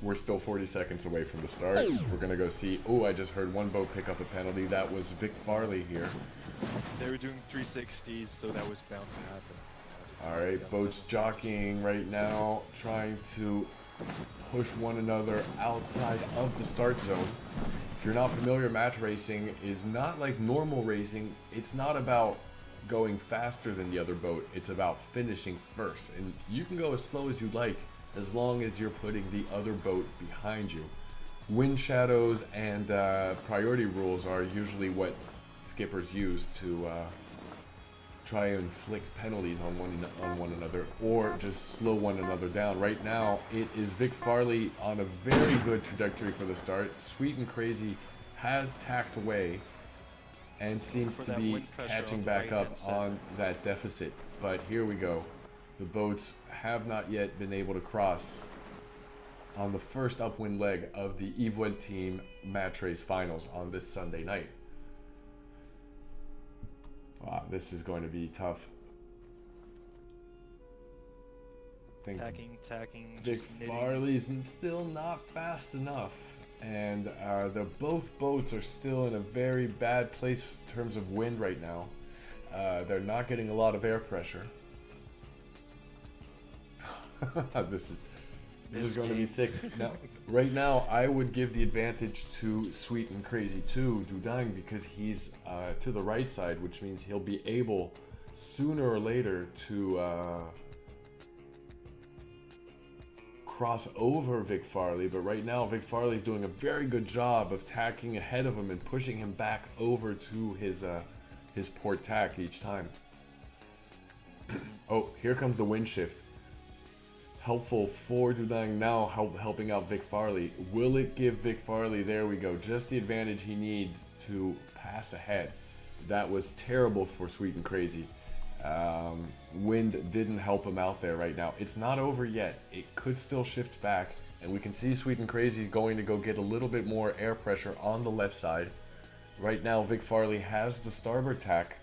we're still 40 seconds away from the start. We're going to go see... Oh, I just heard one boat pick up a penalty. That was Vic Farley here. They were doing 360s, so that was bound to happen. Alright, boats jockeying right now, trying to push one another outside of the start zone. If you're not familiar, match racing is not like normal racing. It's not about going faster than the other boat. It's about finishing first. And you can go as slow as you'd like, as long as you're putting the other boat behind you. Wind shadows and priority rules are usually what skippers use to try and inflict penalties on one another, or just slow one another down. Right now, it is Vic Farley on a very good trajectory for the start. Sweet and Crazy has tacked away and seems to be catching back up on that deficit. But here we go. The boats have not yet been able to cross on the first upwind leg of the Evoileteam match race finals on this Sunday night. Wow, this is going to be tough. Tacking, Vic Farley's still not fast enough, and both boats are still in a very bad place in terms of wind right now. They're not getting a lot of air pressure. This is going to be sick. Now, right now, I would give the advantage to Sweet and Crazy to Dudang, because he's to the right side, which means he'll be able sooner or later to cross over Vic Farley. But right now, Vic Farley's doing a very good job of tacking ahead of him and pushing him back over to his port tack each time. Oh, here comes the wind shift. Helpful for Dudang now, helping out Vic Farley. Will it give Vic Farley, there we go, just the advantage he needs to pass ahead? That was terrible for Sweet and Crazy. Wind didn't help him out there right now. It's not over yet. It could still shift back, and we can see Sweet and Crazy going to go get a little bit more air pressure on the left side. Right now, Vic Farley has the starboard tack.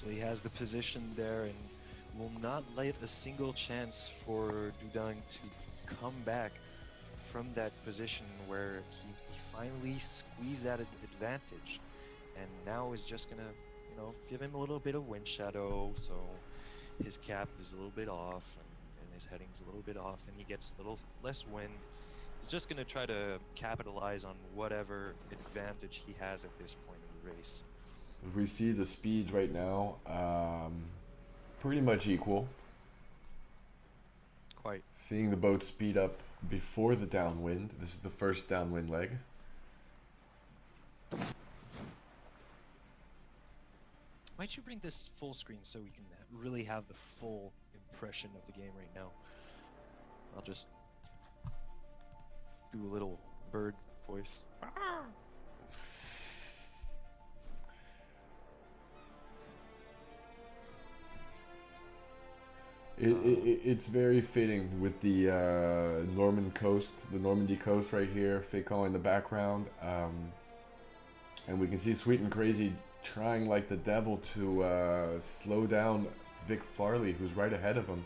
He has the position there and will not let a single chance for Dudang to come back from that position where he finally squeezed that advantage, and now is just gonna, you know, give him a little bit of wind shadow, so his cap is a little bit off and his heading's a little bit off, and he gets a little less wind. He's just gonna try to capitalize on whatever advantage he has at this point in the race. We see the speeds right now, pretty much equal. Quite. Seeing the boat speed up before the downwind. This is the first downwind leg. Might you bring this full screen so we can really have the full impression of the game right now? I'll just do a little bird voice. It's very fitting with the Normandy coast right here, Fécamp in the background, and we can see Sweet and Crazy trying like the devil to slow down Vic Farley, who's right ahead of him.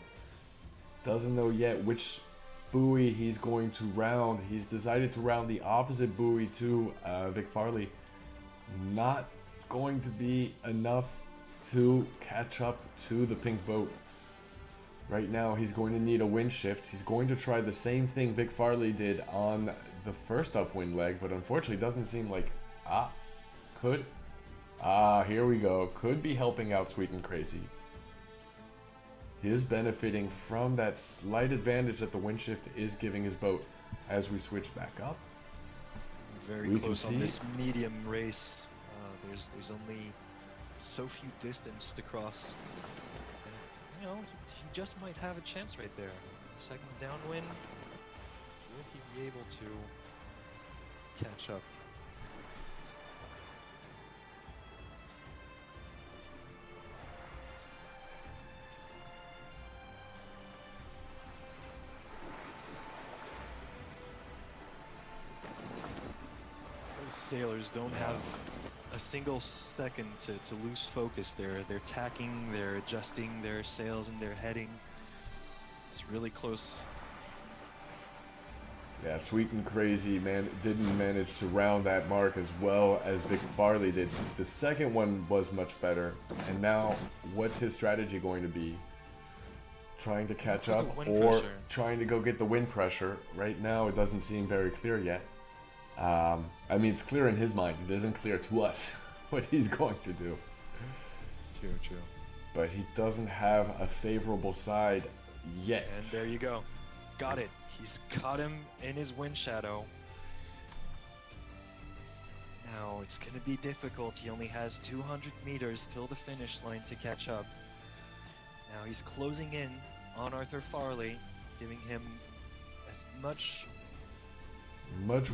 Doesn't know yet which buoy he's going to round. He's decided to round the opposite buoy to Vic Farley. Not going to be enough to catch up to the pink boat. Right now, he's going to need a wind shift. He's going to try the same thing Vic Farley did on the first upwind leg, but unfortunately, it doesn't seem like... here we go. Could be helping out Sweet and Crazy. He is benefiting from that slight advantage that the wind shift is giving his boat. As we switch back up, very close on this medium race. There's only so few distance to cross. You know, he just might have a chance right there. Second downwind. Will he be able to catch up? Those sailors don't have a single second to lose focus there. They're tacking, they're adjusting their sails and their heading. It's really close. Yeah, Sweet and Crazy, man, didn't manage to round that mark as well as Vic Farley did. The second one was much better. And now, what's his strategy going to be? Trying to catch up or trying to go get the wind pressure? Right now, it doesn't seem very clear yet. I mean, it's clear in his mind. It isn't clear to us what he's going to do. True, true. But he doesn't have a favorable side yet. And there you go. Got it. He's caught him in his wind shadow. Now it's going to be difficult. He only has 200 meters till the finish line to catch up. Now he's closing in on Arthur Farley, giving him as much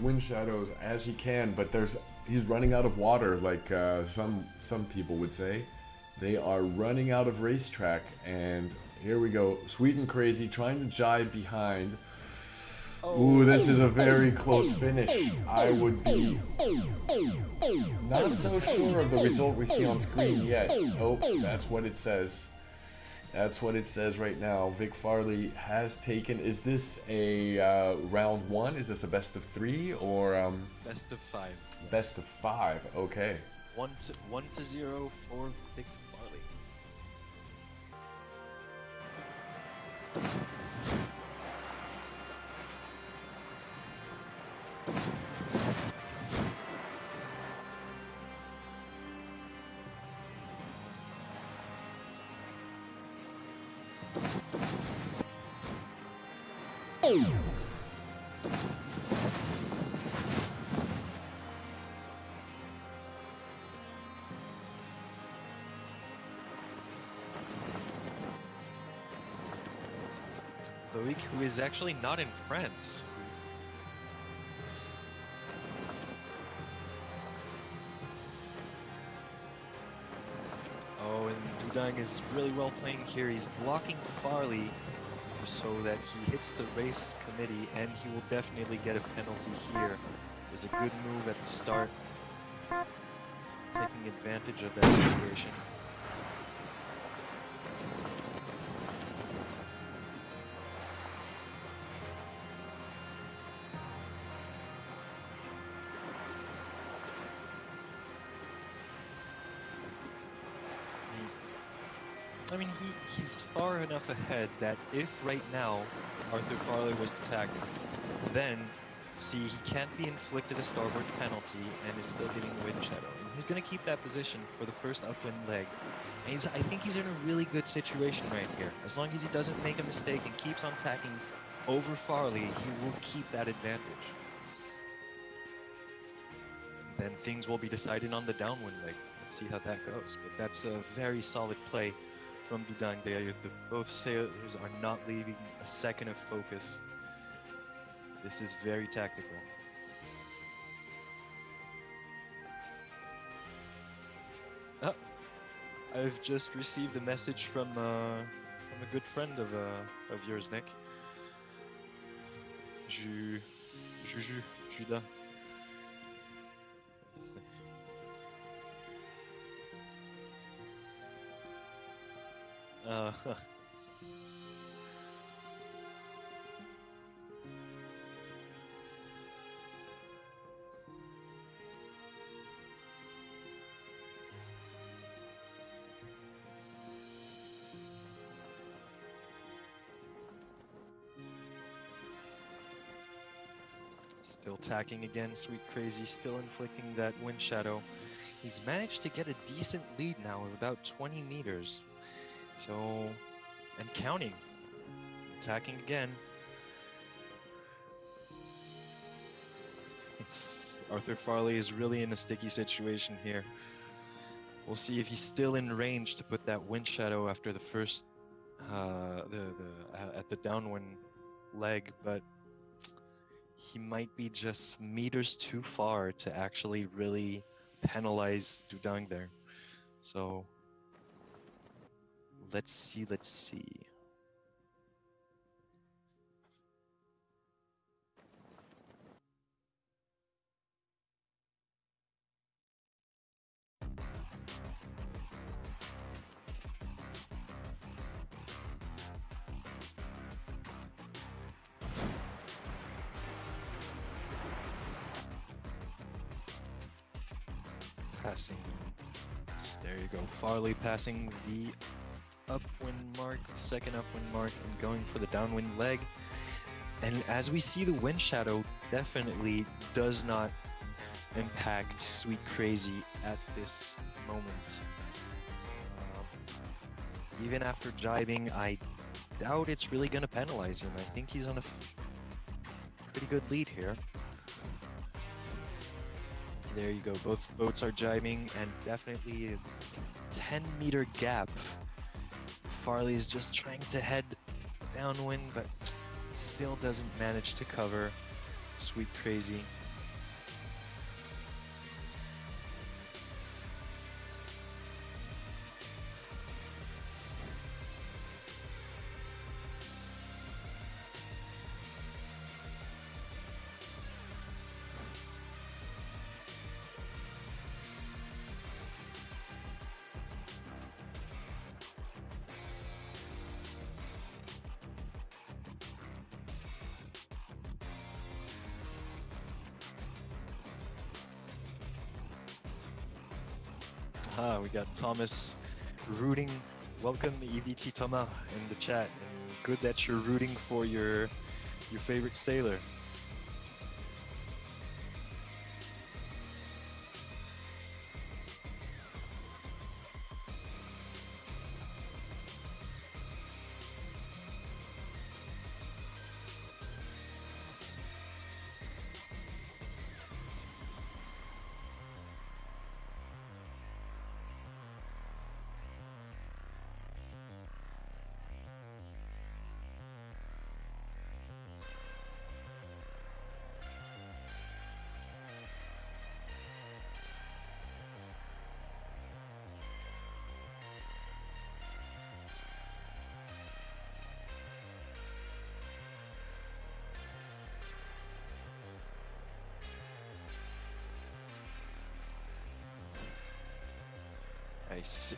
wind shadows as he can, but he's running out of water, like some people would say. They are running out of racetrack, and here we go. Sweet and Crazy trying to jibe behind. Ooh, this is a very close finish. I would be not so sure of the result we see on screen yet. Oh, that's what it says. That's what it says right now. Vic Farley has taken. Is this a round one? Is this a best of three or best of five? Yes. Best of five. Okay. 1-0 for Vic Farley. Loic, who is actually not in France. Oh, and Dudang is really well playing here. He's blocking Farley so that he hits the race committee, and he will definitely get a penalty here. It's a good move at the start, taking advantage of that situation. I mean, he's far enough ahead that if right now Arthur Farley was to tag him, then see he can't be inflicted a starboard penalty and is still getting the wind shadow. And he's going to keep that position for the first upwind leg. And I think he's in a really good situation right here. As long as he doesn't make a mistake and keeps on tacking over Farley, he will keep that advantage. And then things will be decided on the downwind leg. Let's see how that goes. But that's a very solid play from Dudang there. Both sailors are not leaving a second of focus. This is very tactical. Oh, I've just received a message from a good friend of yours, Nick. Judas. Still tacking again, Sweet Crazy, still inflicting that wind shadow. He's managed to get a decent lead now of about 20 meters. So, and counting. Attacking again. Arthur Farley is really in a sticky situation here. We'll see if he's still in range to put that wind shadow after the first, at the downwind leg, but he might be just meters too far to actually really penalize Dudang there. So, let's see. passing. There you go. Farley passing the upwind mark, the second upwind mark, and going for the downwind leg. And as we see, the wind shadow definitely does not impact Sweet Crazy at this moment. Even after jibing, I doubt it's really going to penalize him. I think he's on a pretty good lead here. There you go. Both boats are jibing, and definitely a 10-meter gap. Farley's just trying to head downwind, but still doesn't manage to cover Sweet Crazy. We got Thomas rooting. Welcome EVT Thomas in the chat. And good that you're rooting for your favorite sailor.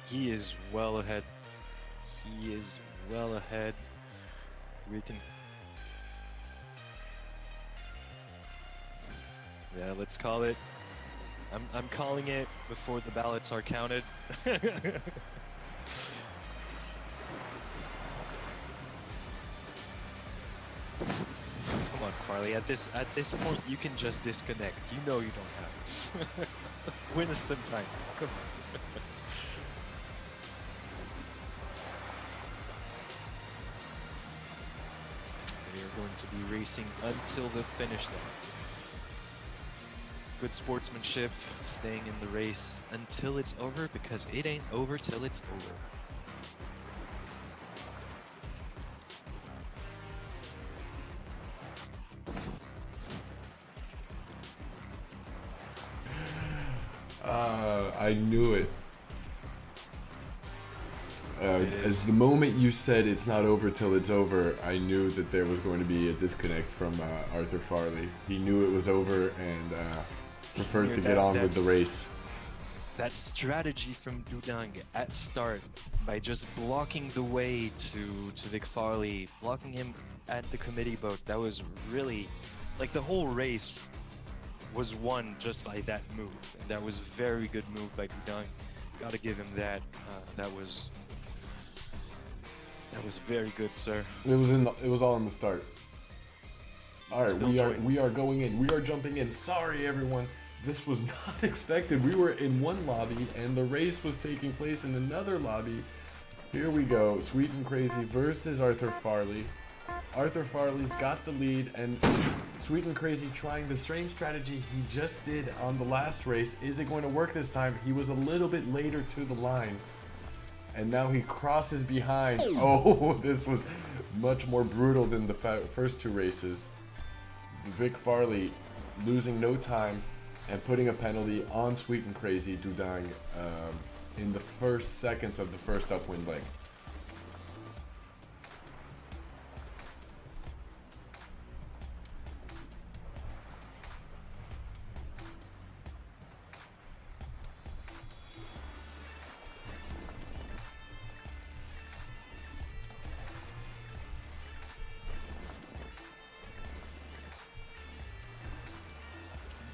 He is well ahead. He is well ahead. We can... Yeah, let's call it. I'm calling it before the ballots are counted. Come on, Farley. At this point, you can just disconnect. You know you don't have this. Win us some time. Come on. Going to be racing until the finish line. Good sportsmanship, staying in the race until it's over, because it ain't over till it's over. I knew it. As the moment you said it's not over till it's over, I knew that there was going to be a disconnect from Arthur Farley. He knew it was over and preferred to get on with the race. That strategy from Dudang at start, by just blocking the way to Vic Farley, blocking him at the committee boat, that was really, like, the whole race was won just by that move. And that was a very good move by Dudang. Gotta give him that. That was very good, sir. It was all in the start. All right, we are going in. We are jumping in. Sorry, everyone. This was not expected. We were in one lobby, and the race was taking place in another lobby. Here we go. Sweet and Crazy versus Arthur Farley. Arthur Farley's got the lead, and Sweet and Crazy trying the same strategy he just did on the last race. Is it going to work this time? He was a little bit later to the line. And now he crosses behind. Oh, this was much more brutal than the first two races. Vic Farley losing no time and putting a penalty on Sweet and Crazy Dudang in the first seconds of the first upwind leg.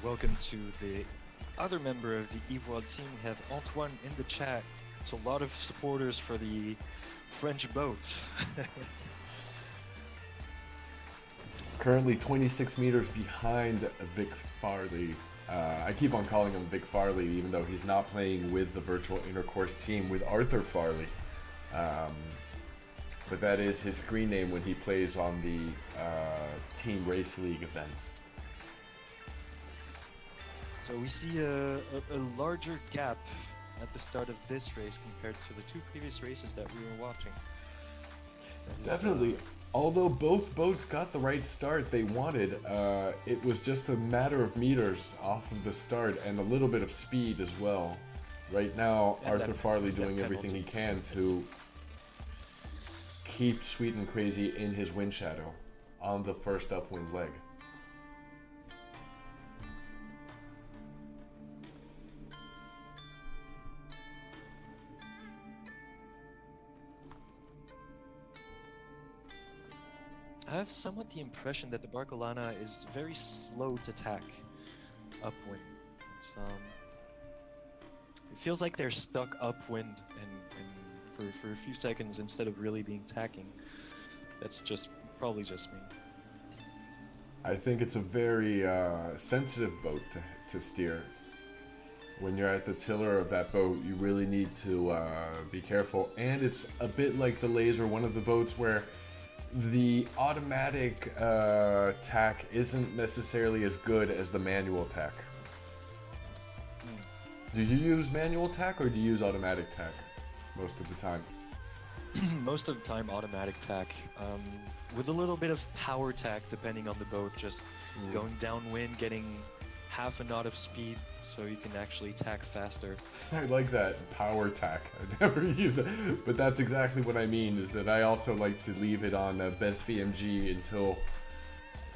Welcome to the other member of the Evoileteam, we have Antoine in the chat. It's a lot of supporters for the French boat. Currently 26 meters behind Vic Farley. I keep on calling him Vic Farley, even though he's not playing with the virtual intercourse team with Arthur Farley. But that is his screen name when he plays on the Team Race League events. So we see a larger gap at the start of this race compared to the two previous races that we were watching. Definitely. Although both boats got the right start they wanted, it was just a matter of meters off of the start and a little bit of speed as well. Right now, And Arthur Farley doing everything he can to keep Sweet and Crazy in his wind shadow on the first upwind leg. I have somewhat the impression that the Barcolana is very slow to tack upwind. It's, it feels like they're stuck upwind and for a few seconds instead of really being tacking. That's just probably just me. I think it's a very sensitive boat to steer. When you're at the tiller of that boat, you really need to be careful. And it's a bit like the Laser, one of the boats where the automatic tack isn't necessarily as good as the manual tack. Do you use manual tack or do you use automatic tack most of the time? Most of the time automatic tack, with a little bit of power tack depending on the boat, just going downwind, getting half a knot of speed so you can actually tack faster. I like that, power tack. I never use that, but that's exactly what I mean, is that I also like to leave it on best VMG until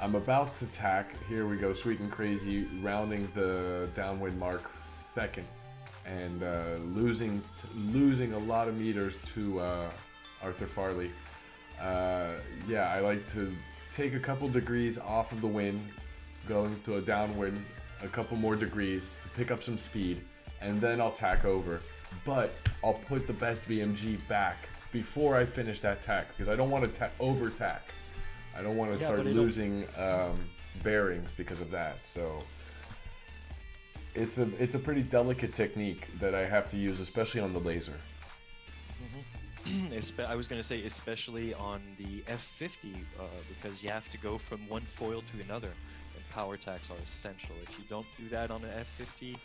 I'm about to tack. Here we go, Sweet and Crazy rounding the downwind mark second and losing a lot of meters to Arthur Farley. Yeah, I like to take a couple degrees off of the wind, going to a downwind, a couple more degrees to pick up some speed, and then I'll tack over. But I'll put the best VMG back before I finish that tack because I don't want to over tack. I don't want to start losing bearings because of that. So it's a pretty delicate technique that I have to use, especially on the Laser. I was going to say especially on the F50 because you have to go from one foil to another. Power tacks are essential. If you don't do that on an F50, you're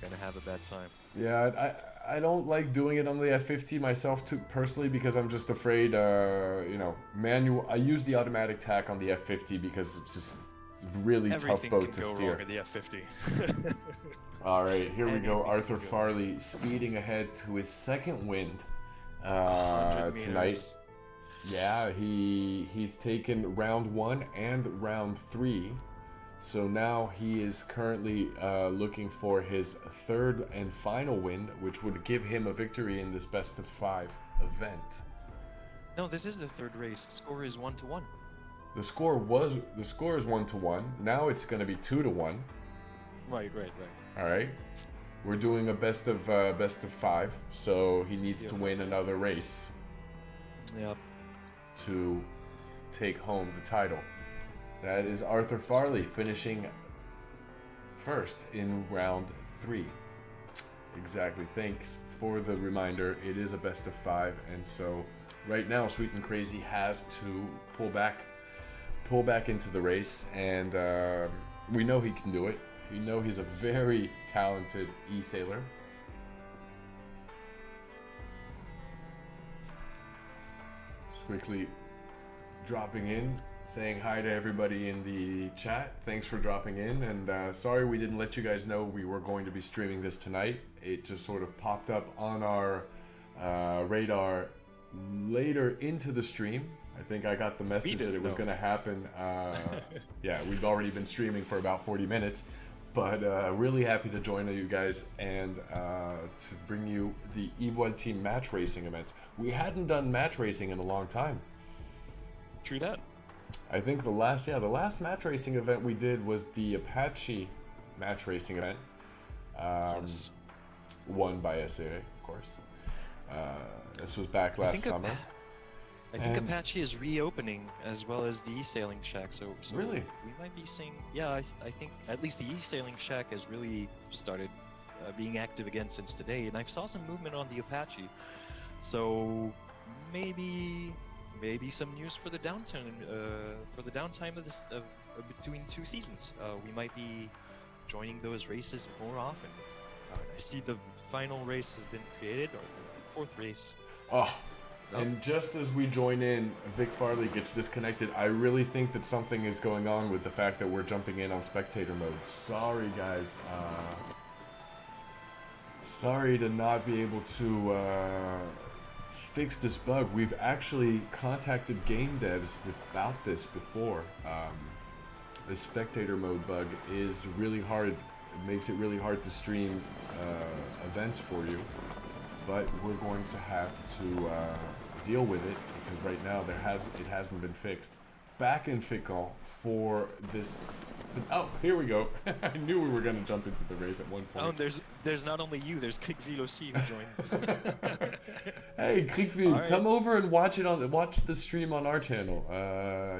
gonna have a bad time. Yeah, I don't like doing it on the F50 myself too personally because I'm just afraid, you know, manual. I use the automatic tack on the F50 because it's a really tough boat to steer. Everything can go wrong in the F50. All right, here we go. Arthur Farley speeding ahead to his second wind tonight. Yeah, he's taken round 1 and round 3. So now he is currently looking for his third and final win, which would give him a victory in this best of 5 event. No, this is the third race. The score is 1-1. The score is 1-1. Now it's going to be 2-1. Right. All right. We're doing a best of 5, so he needs to win another race. Yep. To take home the title. That is Arthur Farley finishing first in round 3. Exactly. Thanks for the reminder. It is a best of 5, and so right now Sweet and Crazy has to pull back into the race, and we know he can do it. We know he's a very talented eSailer. Quickly dropping in, saying hi to everybody in the chat. Thanks for dropping in, and sorry we didn't let you guys know we were going to be streaming this tonight. It just sort of popped up on our radar later into the stream. I think I got the message that it was going to happen. Yeah, we've already been streaming for about 40 minutes, but really happy to join you guys and to bring you the Evoileteam match racing events. We hadn't done match racing in a long time. True that. I think the last match racing event we did was the Apache match racing event. Yes. Won by SAA, of course. This was back last summer. I think Apache is reopening as well as the eSailing Shack, so really we might be seeing. Yeah, I think at least the eSailing Shack has really started being active again since today, and I saw some movement on the Apache. So maybe some news for the downtime of this between two seasons. We might be joining those races more often. I see the final race has been created, or the fourth race. Oh. And just as we join in, Vic Farley gets disconnected. I really think that something is going on with the fact that we're jumping in on spectator mode. Sorry, guys. Sorry to not be able to fix this bug. We've actually contacted game devs about this before. The spectator mode bug is really hard. It makes it really hard to stream events for you. But we're going to have to deal with it because right now it hasn't been fixed. Back in Fickle for this. Oh, here we go. I knew we were going to jump into the race at one point. Oh, there's not only you. There's Kriegville aussi who joined. Hey, Kriegville, right. Come over and watch the stream on our channel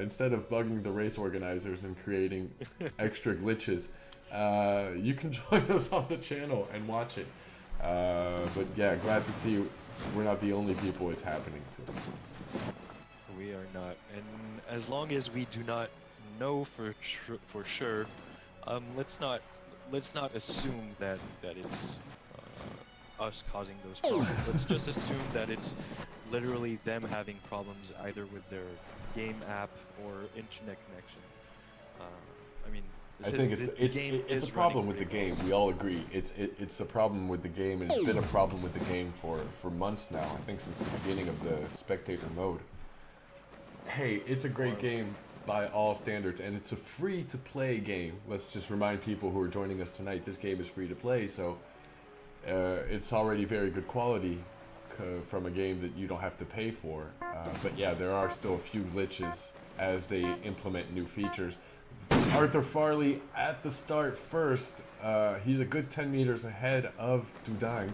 instead of bugging the race organizers and creating extra glitches. You can join us on the channel and watch it. But yeah, glad to see we're not the only people it's happening to. We are not, and as long as we do not know for sure, let's not assume that it's us causing those problems. Let's just assume that it's literally them having problems either with their game app or internet connection. I mean. I think it's a problem with the game. We all agree. It's a problem with the game, and it's been a problem with the game for months now. I think since the beginning of the spectator mode. Hey, it's a great game by all standards, and it's a free-to-play game. Let's just remind people who are joining us tonight, this game is free to play, so it's already very good quality from a game that you don't have to pay for. But yeah, there are still a few glitches as they implement new features. Arthur Farley at the start first. He's a good 10 meters ahead of Dudang.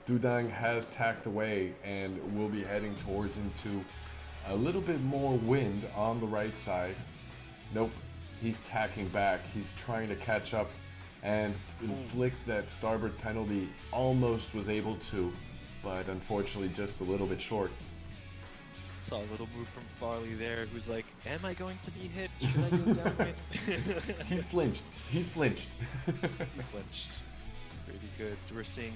Dudang has tacked away and will be heading towards into a little bit more wind on the right side. Nope, he's tacking back. He's trying to catch up and inflict that starboard penalty. Almost was able to, but unfortunately just a little bit short. Saw a little move from Farley there, who's like, am I going to be hit? Should I go downwind? He flinched. He flinched. He flinched. Pretty good. We're seeing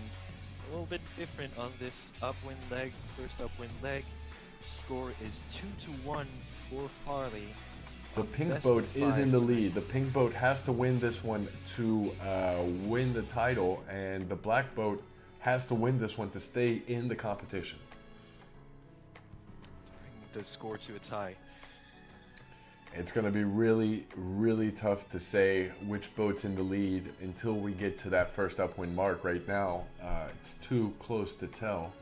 a little bit different on this upwind leg. First upwind leg. Score is 2-1 for Farley. The pink boat is in the lead. The pink boat has to win this one to win the title, and the black boat has to win this one to stay in the competition. The score to a tie. It's going to be really, really tough to say which boat's in the lead until we get to that first upwind mark. Right now, it's too close to tell.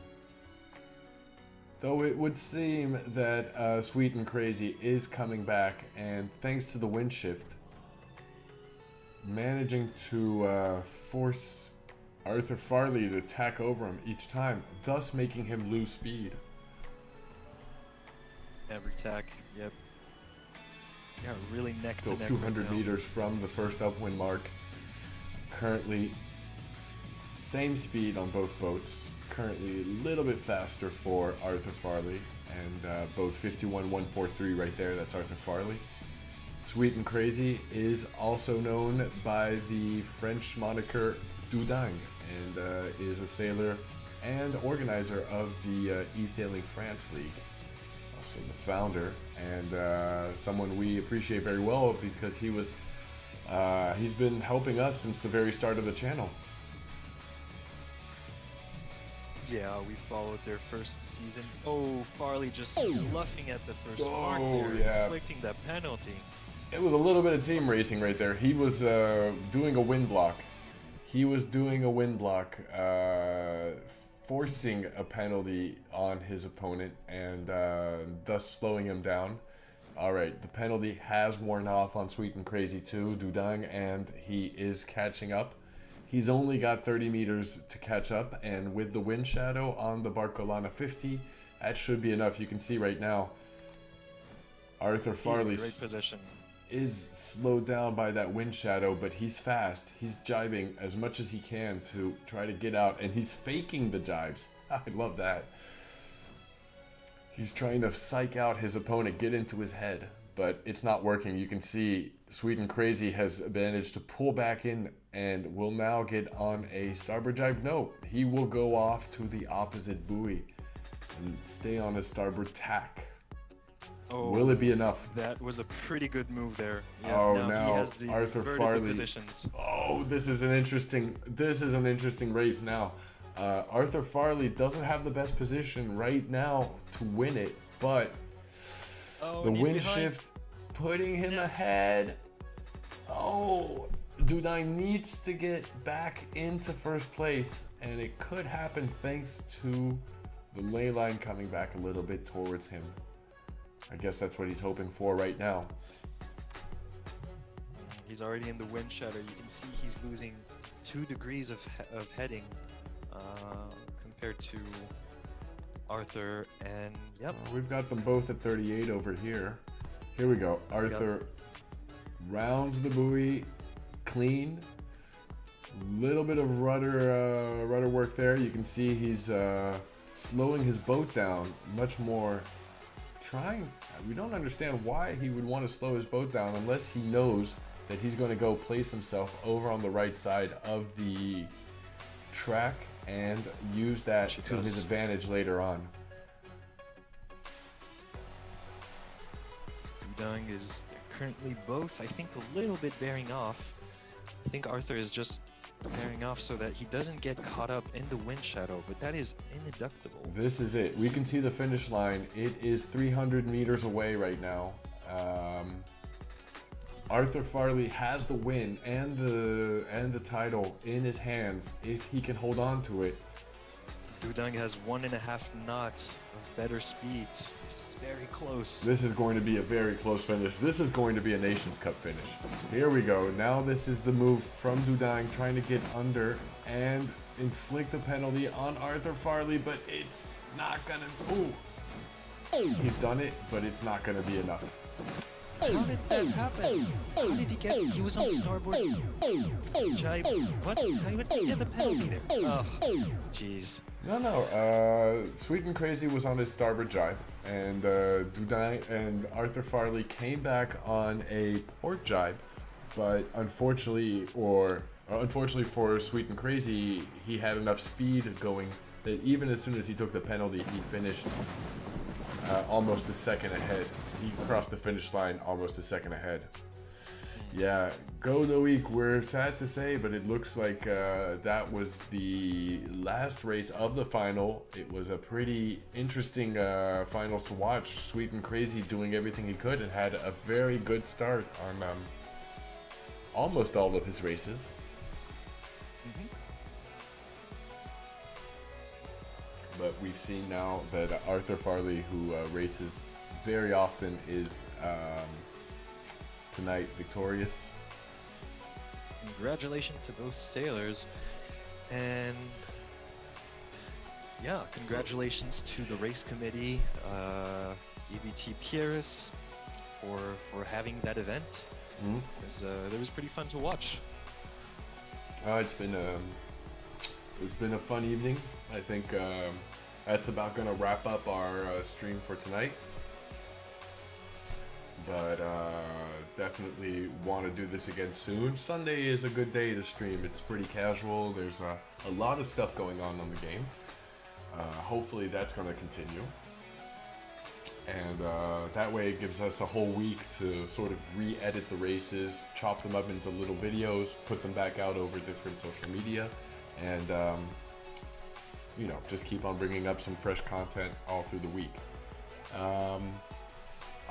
Though it would seem that Sweet and Crazy is coming back, and thanks to the wind shift, managing to force Arthur Farley to tack over him each time, thus making him lose speed. Every tack, yep. Yeah, really neck to neck. Still 200 meters from the first upwind mark. Currently, same speed on both boats. Currently a little bit faster for Arthur Farley. And boat 51-143 right there, that's Arthur Farley. Sweet and Crazy is also known by the French moniker Dudang, and is a sailor and organizer of the eSailing France League. Also the founder, and someone we appreciate very well because he's been helping us since the very start of the channel. Yeah, we followed their first season. Oh, Farley just luffing at the first mark there, yeah. inflicting that penalty. It was a little bit of team racing right there. He was doing a wind block. Forcing a penalty on his opponent and thus slowing him down. Alright, the penalty has worn off on Sweet and Crazy too, Dudang, and he is catching up. He's only got 30 meters to catch up, and with the wind shadow on the Barcolana 50, that should be enough. You can see right now, Arthur Farley great position. is slowed down by that wind shadow, but he's fast. He's jibing as much as he can to try to get out, and he's faking the jibes. I love that. He's trying to psych out his opponent, get into his head, but it's not working. You can see Sweet and Crazy has managed to pull back in and will now get on a starboard jibe. No, he will go off to the opposite buoy and stay on his starboard tack. Oh, will it be enough? That was a pretty good move there. Yeah, Oh, now now he has the Arthur vertical Farley. positions. Oh, this is an interesting race now. Arthur Farley doesn't have the best position right now to win it, but the wind shift putting him ahead. Oh, Dudine needs to get back into first place, and it could happen thanks to the ley line coming back a little bit towards him. I guess that's what he's hoping for right now. He's already in the wind shadow. You can see he's losing 2 degrees of heading compared to Arthur, and yep. We've got them both at 38 over here. Here we go. Arthur rounds the buoy clean. Little bit of rudder work there. You can see he's slowing his boat down much more. We don't understand why he would want to slow his boat down unless he knows that he's going to go place himself over on the right side of the track and use that to his advantage later on. Dudang is currently both, I think, a little bit bearing off. I think Arthur is just bearing off so that he doesn't get caught up in the wind shadow, but that is ineductible. This is it. We can see the finish line. It is 300 meters away right now. Arthur Farley has the win and the title in his hands if he can hold on to it. Dudang has 1.5 knots of better speeds. This is very close. This is going to be a very close finish. This is going to be a Nations Cup finish. Here we go. Now this is the move from Dudang trying to get under and inflict a penalty on Arthur Farley, but it's not gonna. Ooh. He's done it, but it's not gonna be enough. How did that happen? How did he get? He was on starboard. Jibe. What? How did he get the penalty there? Oh, jeez. No. Sweet and Crazy was on his starboard jibe, and Dudang and Arthur Farley came back on a port jibe, but unfortunately for Sweet and Crazy, he had enough speed going that even as soon as he took the penalty, he finished almost a second ahead. He crossed the finish line almost a second ahead. Yeah, go Loic, we're sad to say, but it looks like that was the last race of the final. It was a pretty interesting final to watch. Sweet and Crazy doing everything he could and had a very good start on almost all of his races. But we've seen now that Arthur Farley, who races very often, is tonight victorious. Congratulations to both sailors, and yeah, congratulations to the race committee, EVT Pieris, for having that event. It was pretty fun to watch. It's been a fun evening. I think that's about gonna wrap up our stream for tonight. But definitely want to do this again soon. Sunday is a good day to stream. It's pretty casual. There's a lot of stuff going on the game. Hopefully that's going to continue. And that way it gives us a whole week to sort of re-edit the races, chop them up into little videos, put them back out over different social media, and you know, just keep on bringing up some fresh content all through the week.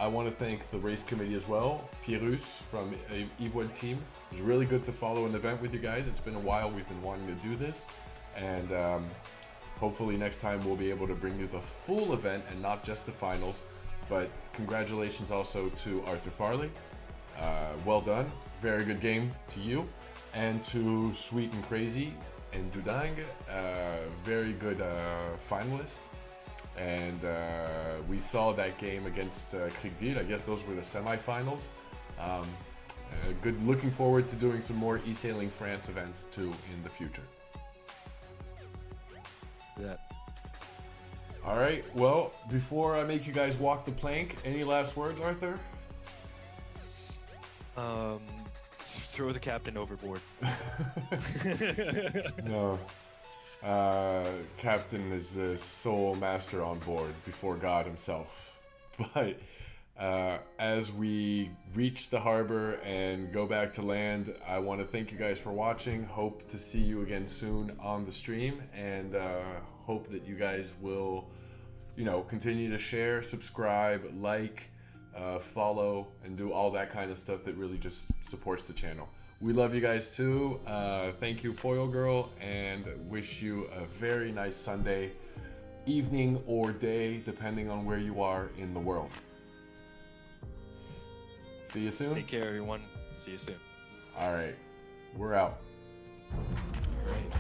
I want to thank the race committee as well, Pierus from Evoileteam. It was really good to follow an event with you guys. It's been a while we've been wanting to do this, and hopefully next time we'll be able to bring you the full event and not just the finals. But congratulations also to Arthur Farley. Well done. Very good game to you. and to Sweet and Crazy and Dudang, very good finalist. And we saw that game against Kriegville. I guess those were the semifinals. Good. Looking forward to doing some more eSailing France events too in the future. Yeah. All right. Well, before I make you guys walk the plank, any last words, Arthur? Throw the captain overboard. No. Captain is the sole master on board before God himself. But as we reach the harbor and go back to land, I want to thank you guys for watching. Hope to see you again soon on the stream, and hope that you guys will, continue to share, subscribe, like, follow, and do all that kind of stuff that really just supports the channel. We love you guys too. Thank you, Foil Girl, and wish you a very nice Sunday, evening, or day, depending on where you are in the world. See you soon. Take care, everyone. See you soon. All right. We're out. All right.